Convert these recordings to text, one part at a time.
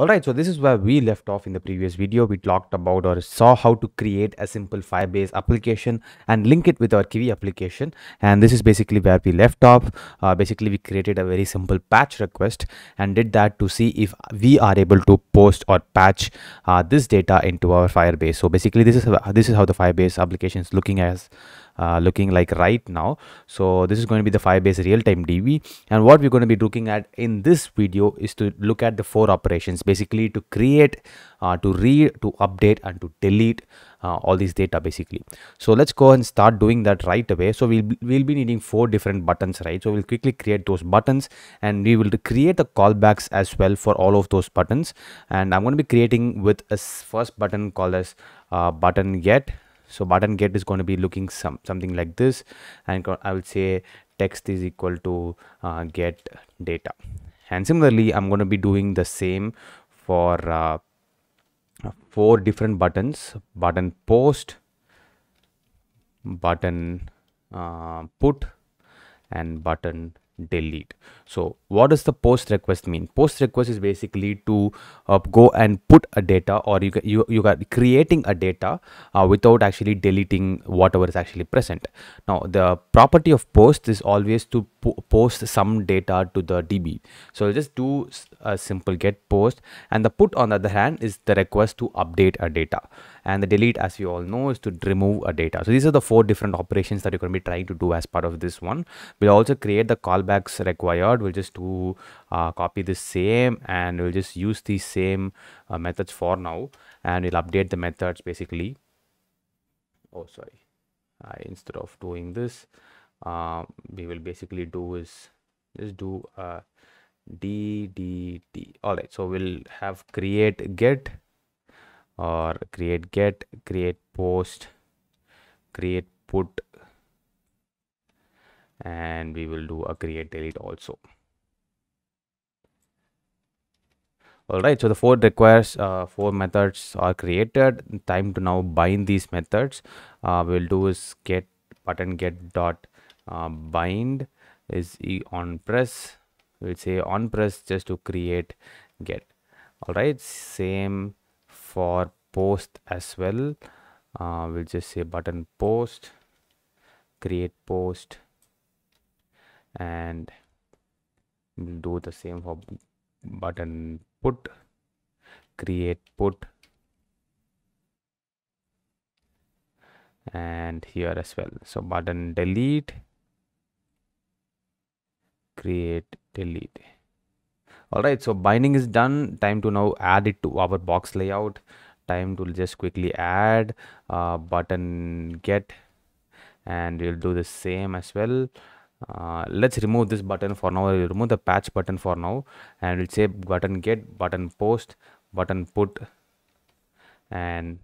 Alright, so this is where we left off in the previous video. We talked about or saw how to create a simple Firebase application and link it with our Kiwi application. And this is basically where we left off. Basically, we created a very simple patch request and did that to see if we are able to post or patch this data into our Firebase. So basically, this is how the Firebase application is looking like right now. So this is going to be the Firebase real-time DB, and what we're going to be looking at in this video is to look at the 4 operations, basically to create, to read, to update, and to delete all these data basically. So let's go and start doing that right away. So we'll be needing 4 different buttons, right? So we'll quickly create those buttons, and we will create the callbacks as well for all of those buttons. And I'm going to be creating with a first button called as button get. So button get is going to be looking something like this, and I will say text is equal to get data. And similarly, I'm going to be doing the same for 4 different buttons: button post, button put, and button delete. So what does the post request mean? Post request is basically to go and put a data, or you got creating a data without actually deleting whatever is actually present. Now the property of post is always to post some data to the DB. So just do a simple get post, and the put on the other hand is the request to update a data, and the delete, as you all know, is to remove a data. So these are the 4 different operations that you're going to be trying to do as part of this one. We'll also create the callbacks required. We'll just do copy the same, and we'll just use these same methods for now, and we'll update the methods basically. Oh, sorry. Instead of doing this, we will basically do is just do DDD. All right. So we'll have create get, or create get, create post, create put, and we will do a create delete also. All right, so the 4 methods are created. Time to now bind these methods. We'll do is get button get dot bind is on press. We'll say on press just to create get. All right, same for post as well. We'll just say button post, create post, and we'll do the same for button put, create put, and here as well. So button delete, create delete. All right, so binding is done. Time to now add it to our box layout. Time to just quickly add button get, and we'll do the same as well. Let's remove this button for now. We'll remove the patch button for now, and we'll say button get, button post, button put, and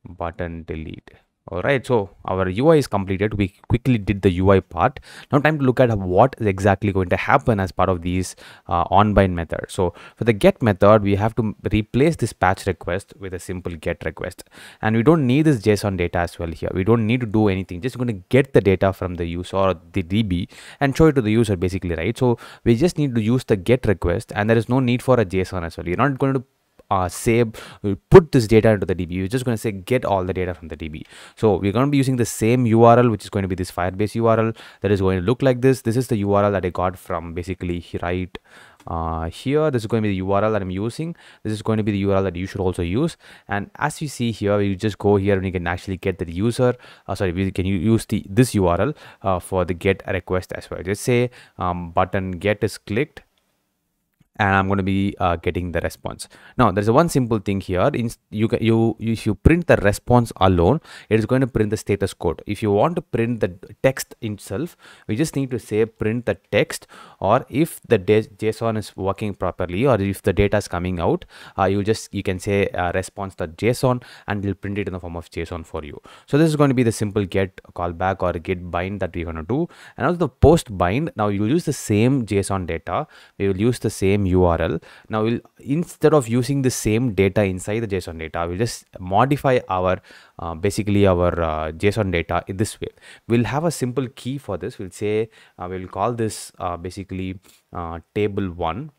button delete. All right, so our UI is completed. We quickly did the UI part. Now time to look at what is exactly going to happen as part of these onBind method. So for the get method, we have to replace this patch request with a simple get request, and we don't need this JSON data as well here. We don't need to do anything, just going to get the data from the user or the DB and show it to the user basically, right? So we just need to use the get request, and there is no need for a JSON as well. You're not going to put this data into the DB. You're just going to say get all the data from the DB. So we're going to be using the same URL, which is going to be this Firebase URL that is going to look like this. This is the URL that I got from basically right here. This is going to be the URL that I'm using. This is going to be the URL that you should also use. And as you see here, you just go here and you can actually get the user. We can use this URL for the get request as well. Just say button get is clicked, and I'm going to be getting the response. Now there's a one simple thing here. If you print the response alone, it is going to print the status code. If you want to print the text itself, we just need to say print the text, or if the JSON is working properly, or if the data is coming out, you can say response.json, and it'll print it in the form of JSON for you. So this is going to be the simple get callback or get bind that we're going to do. And also the post bind, now you will use the same JSON data. We will use the same URL. Now instead of using the same data inside the JSON data, we'll just modify our basically our JSON data in this way. We'll have a simple key for this. We'll say we'll call this basically table 1,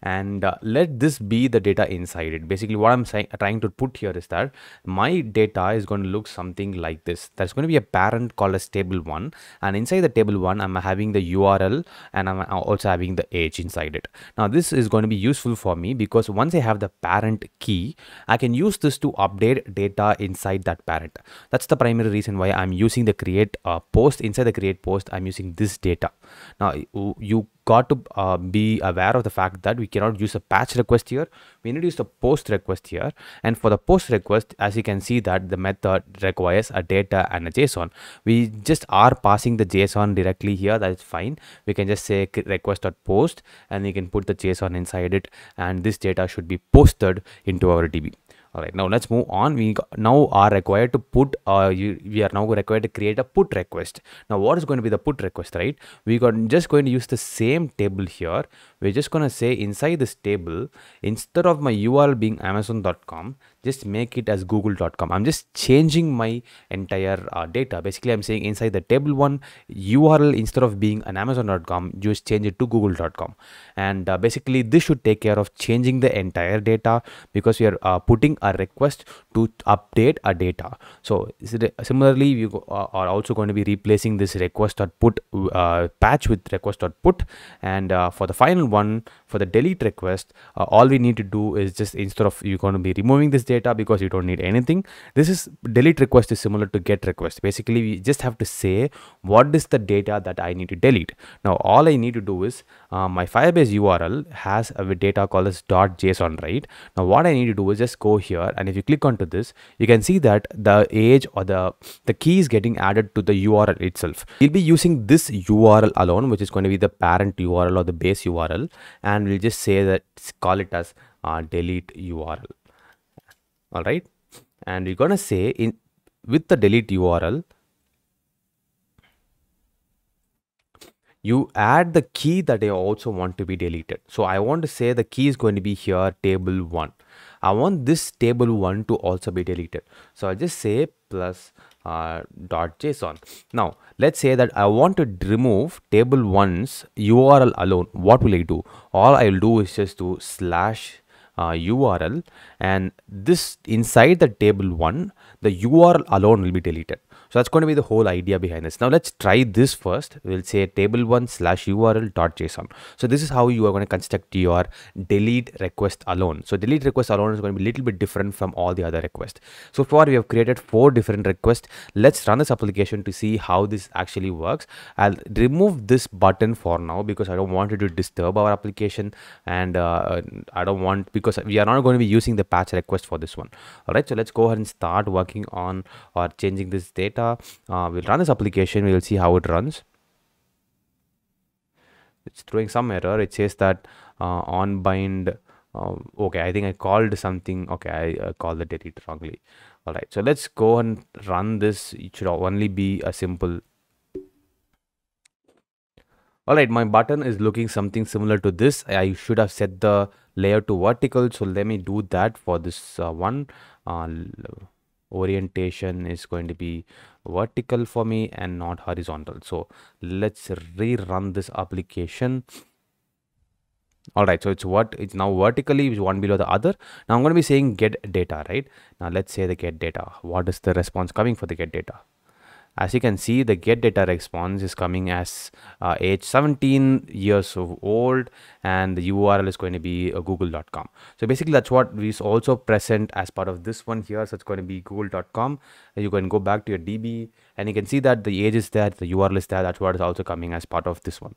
and let this be the data inside it. Basically what I'm saying, trying to put here is that my data is going to look something like this. There's going to be a parent called as table1, and inside the table1 I'm having the URL and I'm also having the age inside it. Now this is going to be useful for me because once I have the parent key, I can use this to update data inside that parent. That's the primary reason why I'm using the create post. Inside the create post I'm using this data. Now you got to be aware of the fact that we cannot use a patch request here. We need to use the post request here, and for the post request, as you can see that the method requires a data and a JSON. We just are passing the JSON directly here. That is fine. We can just say request.post and you can put the JSON inside it, and this data should be posted into our DB. All right, now let's move on. We now are required to put we are now required to create a put request. Now what is going to be the put request, right? We got just going to use the same table here. We're just going to say inside this table, instead of my URL being amazon.com, just make it as google.com. I'm just changing my entire data. Basically I'm saying inside the table1 URL, instead of being an amazon.com, just change it to google.com. And basically this should take care of changing the entire data, because we are putting a request to update a data. So similarly we are also going to be replacing this request.put patch with request.put. And for the final one, for the delete request, all we need to do is just, instead of you're going to be removing this data because you don't need anything, this is delete request is similar to get request. Basically we just have to say what is the data that I need to delete. Now all I need to do is my Firebase URL has a data called as .json, right? Now what I need to do is just go here, and if you click onto this, you can see that the age or the key is getting added to the URL itself. We'll be using this URL alone, which is going to be the parent URL or the base URL, and we'll just say that, call it as delete URL. All right, and we're going to say with the delete URL, you add the key that I also want to be deleted. So I want to say the key is going to be here table1. I want this table1 to also be deleted. So I just say plus .json. Now let's say that I want to remove table1's URL alone. What will I do? All I will do is just do slash URL, and this inside the table1, the URL alone will be deleted. So that's going to be the whole idea behind this. Now let's try this first. We'll say table1 slash URL.json. So this is how you are going to construct your delete request alone. So delete request alone is going to be a little bit different from all the other requests. So far we have created 4 different requests. Let's run this application to see how this actually works. I'll remove this button for now because I don't want it to disturb our application, and I don't want, because we are not going to be using the patch request for this one. All right, so let's go ahead and start working on or changing this data. We'll run this application. We will see how it runs. It's throwing some error. It says that on bind. Okay, I think I called something. Okay, I called the delete wrongly. All right, so let's go and run this. It should only be a simple. All right, my button is looking something similar to this. I should have set the layer to vertical. So let me do that for this one. Orientation is going to be vertical for me and not horizontal. So let's rerun this application. All right, so it's now vertically, it's one below the other. Now I'm going to be saying get data, right? Now let's say the get data. What is the response coming for the get data? As you can see, the get data response is coming as age 17 years old, and the URL is going to be google.com. So basically that's what is also present as part of this one here. So it's going to be google.com. You can go back to your DB and you can see that the age is there, the URL is there. That's what is also coming as part of this one.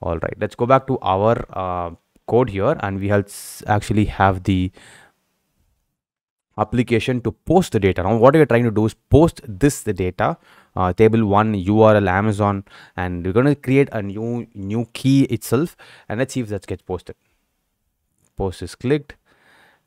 All right, let's go back to our code here, and we actually have the application to post the data. Now what we are trying to do is post the data, table1 URL Amazon, and we're going to create a new key itself, and let's see if that gets posted. Post is clicked,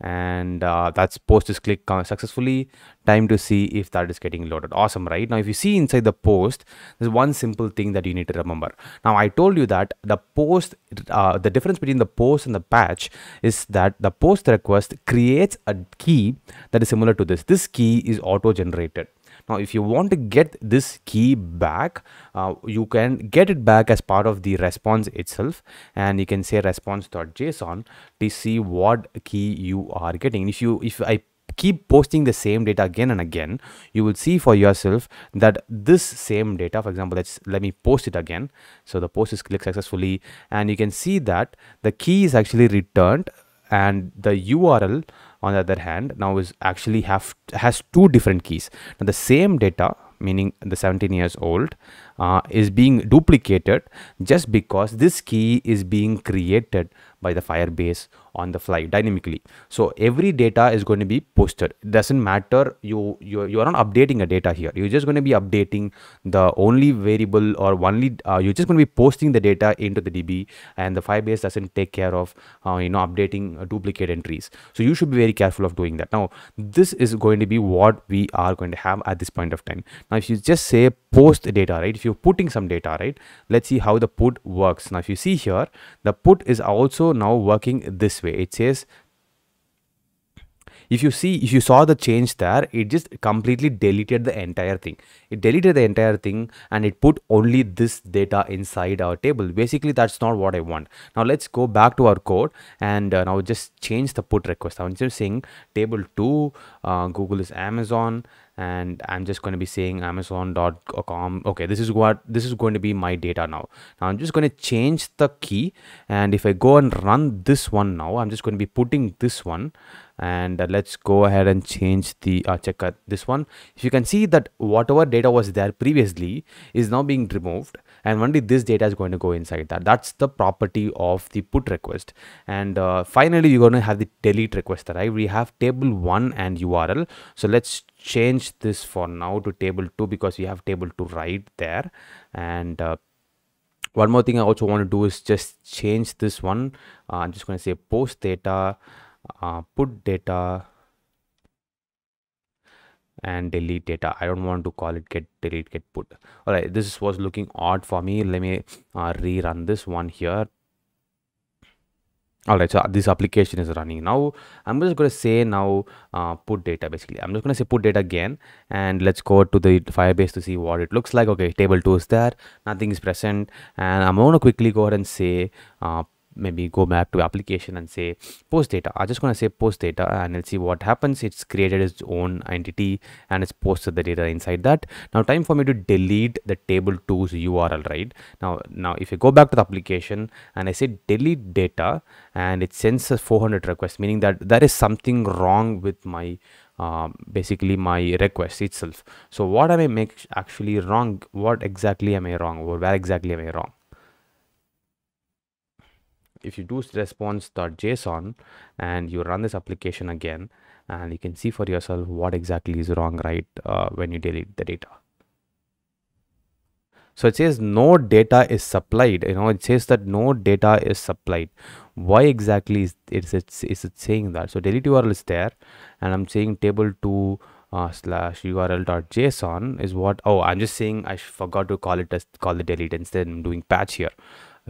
and that's post is clicked successfully. Time to see if that is getting loaded. Awesome, right? Now if you see inside the post, there's one simple thing that you need to remember. Now I told you that the post, the difference between the post and the patch is that the post request creates a key that is similar to this. This key is auto generated. Now if you want to get this key back, you can get it back as part of the response itself, and you can say response.json to see what key you are getting. If I keep posting the same data again and again, you will see for yourself that this same data, for example, let me post it again. So the post is clicked successfully, and you can see that the key is actually returned, and the URL on the other hand now is actually has two different keys. Now the same data, meaning the 17 years old, is being duplicated just because this key is being created by the Firebase on the fly dynamically. So every data is going to be posted. It doesn't matter, you are not updating a data here. You're just going to be updating the only variable, or only you're just going to be posting the data into the DB, and the Firebase doesn't take care of updating duplicate entries. So you should be very careful of doing that. Now this is going to be what we are going to have at this point of time. Now if you just say post data, right, if you're putting some data, right, let's see how the put works. Now if you see here, the put is also now working this way. It says, if you saw the change there, it just completely deleted the entire thing. It deleted the entire thing and it put only this data inside our table. Basically that's not what I want. Now let's go back to our code and now just change the put request. I'm just saying table2 Google is Amazon, and I'm just going to be saying amazon.com. okay, this is going to be my data now. I'm just going to change the key, and if I go and run this one now, I'm just going to be putting this one, and let's go ahead and change the check out this one. If you can see that whatever data was there previously is now being removed, and only this data is going to go inside that. That's the property of the put request. And finally you're going to have the delete request, right? We have table1 and URL. So let's change this for now to table2 because we have table2 right there. And one more thing I also want to do is just change this one. I'm just going to say post data, put data, and delete data. I don't want to call it get, delete, get, put. All right, this was looking odd for me. Let me rerun this one here. All right, so this application is running now. I'm just going to say now put data. Basically I'm just going to say put data again, and let's go to the Firebase to see what it looks like. Okay, table2 is there, nothing is present, and I'm going to quickly go ahead and say maybe go back to application and say post data. I'm just going to say post data, and let's see what happens. It's created its own entity and it's posted the data inside that. Now time for me to delete the table2's URL, right? Now if you go back to the application and I say delete data, and it sends us 400 requests, meaning that there is something wrong with my basically my request itself. So what am I actually wrong? What exactly am I wrong, or where exactly am I wrong? If you do response.json and you run this application again, and you can see for yourself what exactly is wrong, right, when you delete the data. So it says no data is supplied. It says that no data is supplied. Why exactly is it saying that? So delete URL is there, and I'm saying table2 /url.json is what. Oh, I'm just saying I forgot to call the delete. Instead I'm doing patch here.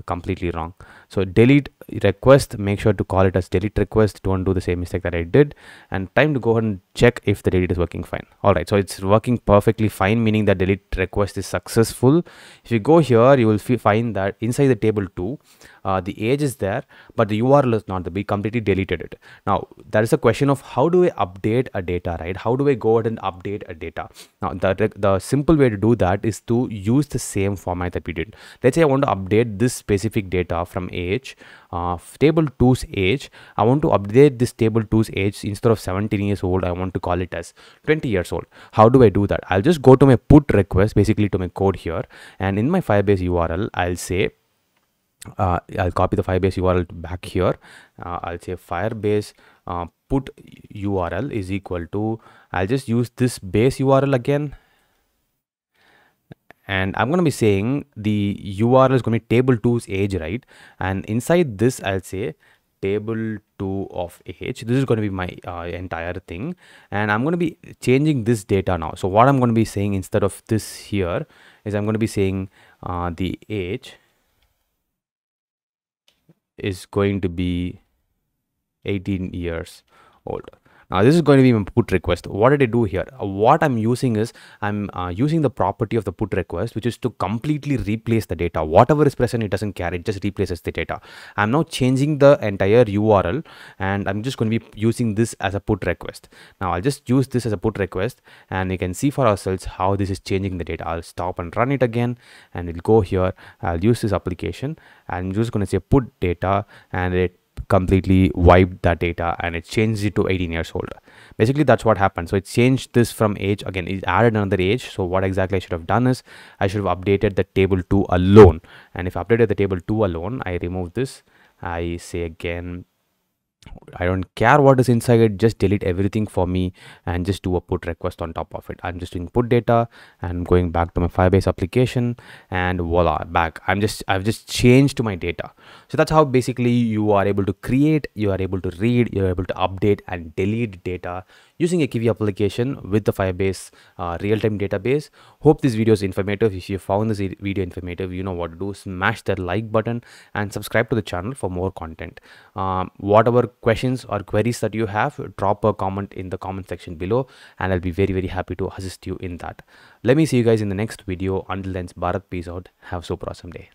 Completely wrong. So delete request, make sure to call it as delete request. Don't do the same mistake that I did. And time to go ahead and check if the delete is working fine. All right, so it's working perfectly fine, meaning that delete request is successful. If you go here, you will find that inside the table2 the age is there, but the URL is not. We completely deleted it. Now there is a question of how do I update a data, right? How do I go ahead and update a data? Now the simple way to do that is to use the same format that we did. Let's say I want to update this specific data from age, table2's age. I want to update this table2's age. Instead of 17 years old, I want to call it as 20 years old. How do I do that? I'll just go to my put request, basically to my code here, and in my Firebase URL I'll say I'll copy the Firebase URL back here. I'll say Firebase put URL is equal to, I'll just use this base URL again, and I'm going to be saying the URL is going to be table2's age, right? And inside this I'll say table2 of age. This is going to be my entire thing, and I'm going to be changing this data now. So what I'm going to be saying instead of this here is I'm going to be saying the age is going to be 18 years old. Now this is going to be my put request. What did I do here? What I'm using is I'm using the property of the put request, which is to completely replace the data. Whatever is present, it doesn't care. It just replaces the data. I'm now changing the entire URL, and I'm just going to be using this as a put request. Now I'll just use this as a put request, and you can see for ourselves how this is changing the data. I'll stop and run it again, and we'll go here. I'll use this application. I'm just going to say put data, and it completely wiped that data and it changed it to 18 years old. Basically that's what happened. So it changed this from age, again it added another age. So what exactly I should have done is I should have updated the table 2 alone, and if I updated the table 2 alone, I remove this, I say again I don't care what is inside it, just delete everything for me and just do a put request on top of it. I'm just doing put data and going back to my Firebase application, and voila, back. I've just changed to my data. So that's how basically you are able to create, you are able to read, you're able to update and delete data using a Kivy application with the Firebase real-time database. Hope this video is informative. If you found this video informative, you know what to do. Smash that like button and subscribe to the channel for more content. Whatever questions or queries that you have, drop a comment in the comment section below, and I'll be very happy to assist you in that. Let me see you guys in the next video. Until then, Bharat, peace out. Have a super awesome day.